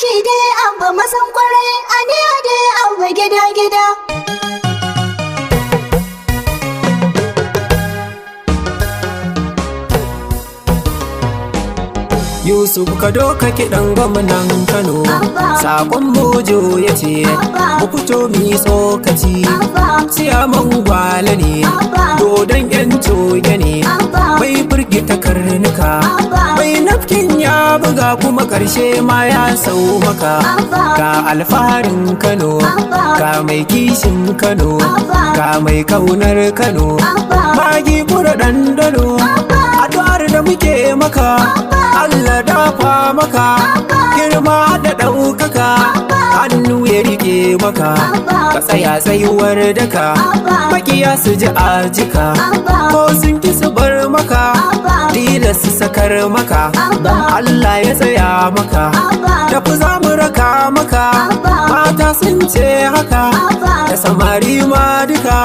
Aiki dai Abba Mazan kwarai, aniya dai Abba gida-gida. Yusuf ka doka kiɗan gwamnan Kano, sakon Bojo ya ce, mu fito mi tsokaci, ciyaman gwale ne, dodon yan coge ne, mai firgita karnuka, mai nafkin ya buga kuma ƙarshe ma ya sau maka, ga alfaharin Kano, ga mai kishin Kano, ga mai kaunar Kano, magi kura ɗanɗano, addu'ar da muke maka, Allah dafa maka, girma da ɗaukaka, hannu ya rike maka, ka tsaya tsayuwar daka, makiya su ji a jika, ko sun ki su bar maka, tilas su sakar maka, don Allah ya tsaya maka, tafi za mu raka maka, mata sun ce haka, da samari ma duka,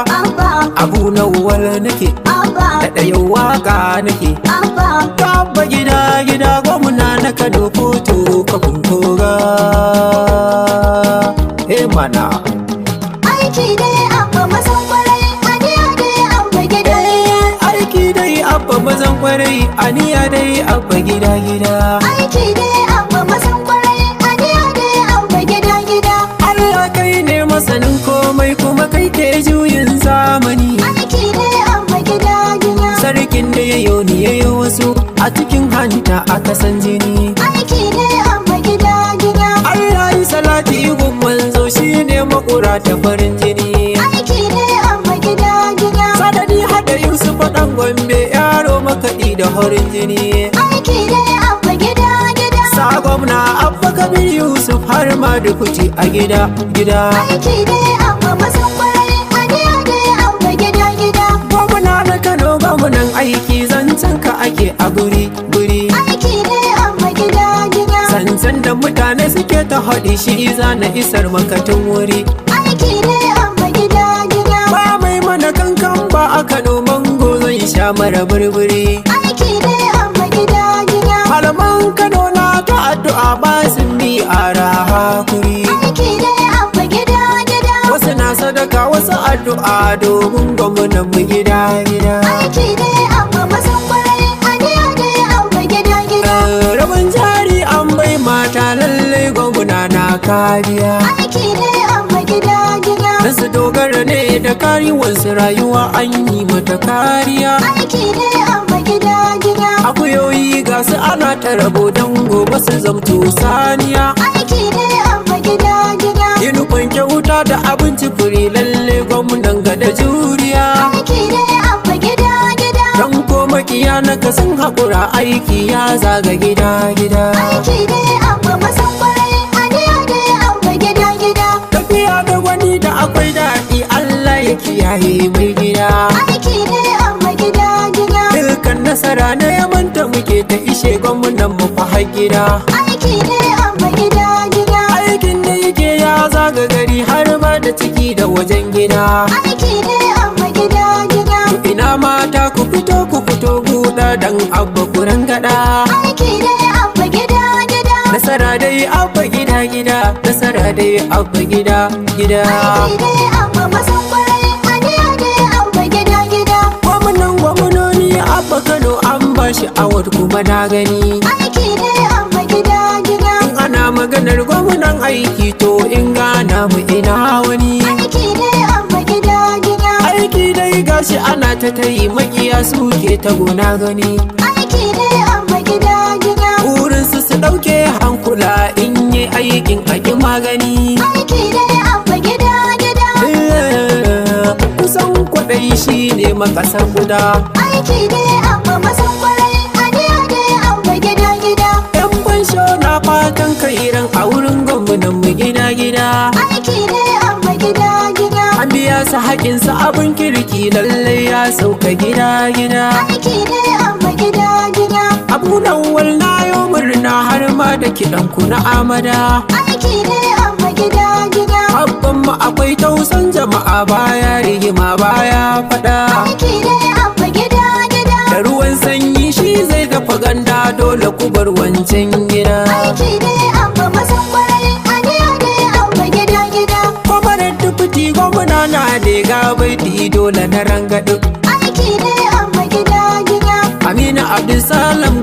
abu nawwal nake, da ɗayan waka nake, Abba gida-gida gwamna na Kano foto ka kunkoga mana. Aiki dai Abba Mazan kwarai, aniya dai Abba gida-gida. Aiki dai Abba Mazan kwarai, aniya dai Abba gida-gida. Aiki dai Abba Mazan kwarai, aniya dai Abba gida-gida. Allah kai ne masanin komai kuma kai ke juyin zamani. Aiki dai Abba gida-gida. Sarkin da ya yoni ya yi wasu a cikin hanta a kasan jini. Aiki dai Abba gida-gida. Allah yi salati gun manzo shi ne makura ta farin jini. Aiki dai Abba gida-gida. Sadadi hada Yusuf ɗan Gombe yaro makaɗi da horin jini. Aiki dai Abba gida-gida. Sa gwamna Abba Kabir Yusuf har ma da kuti a gida. Aiki dai Abba Mazan kwarai, aniya dai Abba gida-gida. Gwamna na Kano gwamnan aiki zancen ka ake a guri. Aiki dai Abba gida-gida. Zancen da mutane suke ta haɗi shi za na isar makatin wuri. Aiki dai Abba gida-gida. Ba mai mana kankan ba a Kano mango zan sha mara burburi. Aiki dai Abba gida-gida. Malaman Kano na ta addu'a ba sun bi a rahakuri. Aiki dai Abba gida-gida. Wasu na sadaka wasu addu'a domin gwamnan mu gida. Aiki dai Abba Mazan kwarai, aniya dai Abba gida-gida. Rabin jari an bai mata lallai gwamna na kariya. Aiki dai Abba gida-gida. Dan su dogara ne da kariwansu rayuwa an yi mata kariya. Aiki dai Abba gida-gida. Akuyoyi ga su ana ta rabo don gobe su zamto saniya. Aiki dai Abba gida-gida. Yunifon kyauta da abinci fure lalle gwamnan ga da juriya. Aiki dai Abba gida-gida. Dan ko makiya na kasan haƙura aiki ya zaga gida. Aiki dai Abba Mazan kwarai, aniya dai Abba gida-gida. Tafiya da wani da akwai daɗi Allah ya kiyaye mai gida. Aiki dai Abba gida-gida. Dukkan nasara na yamanta muke ta ishe gwamnan mu fa har gida. Aiki dai Abba gida-gida. Aikin da yake ya zaga gari har ma da ciki da wajen gida. Aiki dai Abba gida-gida. Ina mata ku fito buɗa dan Abba kuran gada. Aiki dai Abba gida-gida. Nasara dai Abba gida. Nasara dai Abba gida. Aiki dai Abba Mazan kwarai, aniya dai Abba gida-gida. Gwamnoni Abba Kano an bashi award kuma na gani. Aiki dai Abba gida-gida. In ana maganar gwamnan aiki to in gana mu ina wani. Aiki dai Abba gida-gida. Aiki dai gashi ana ta tayi makiya suke ta gona gani. Aiki dai Abba gida-gida. Burin su ɗauke hankula in yi aikin aki magani. Aiki dai Abba gida-gida. Kusan kwaɗayi shi ne makasar guda. Aiki dai Abba Mazan kwarai, aniya dai Abba gida-gida. Yan fansho na fatan kairan a wurin gwamnan mu gida. Aiki dai Abba gida-gida. An biya su haƙinsu abin kirki lallai ya sauka gida. Aiki dai Abba gida-gida. Abu nawwal na yo murna har ma da kiɗan ku na amada. Aiki dai Abba gida-gida. Abban mu akwai tausan jama'a baya rigima baya faɗa. Aiki dai Abba gida-gida. Da ruwan sanyi shi zai dafa ganda dole ku bar wancan gida. Aiki dai Abba Mazan kwarai.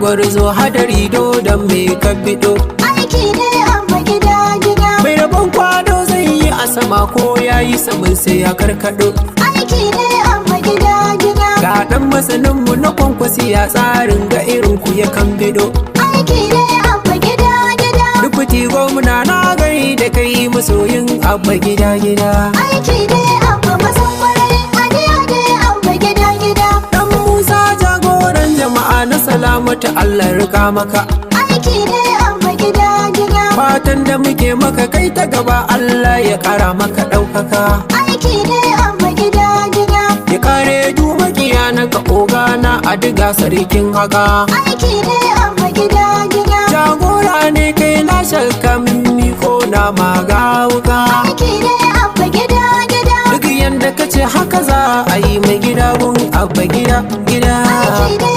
gwarzo hadari dodon mai kabido. Aiki ne abba gida gida. Mai rabon kwado zai yi a sama ko ya yi saman sai ya karkado. Aiki ne abba gida gida. Ga dan masaninmu na kwankwasi ya tsarin ga irin ku ya kambido. Aiki ne abba gida gida. Dukuti gwamna na gari da kai masoyin abba gida gida. Aiki ne abba mazan kwarai. Aniya ne abba gida gida. Dan Musa jagoran jama'a na salamatu Allah rika maka. Aiki ne abba gida gida. Fatan da muke maka kai ta gaba Allah ya kara maka ɗaukaka. Aiki ne abba gida gida. Ya kare dumakiya na ka ogana a diga sarkin haka. Aiki ne abba gida gida. Jagora ne kai na shakka mimmi ko na magawuka. Aiki ne abba gida gida. Duk yanda ka ce haka za a yi mai gida gun abba gida gida. Aiki ne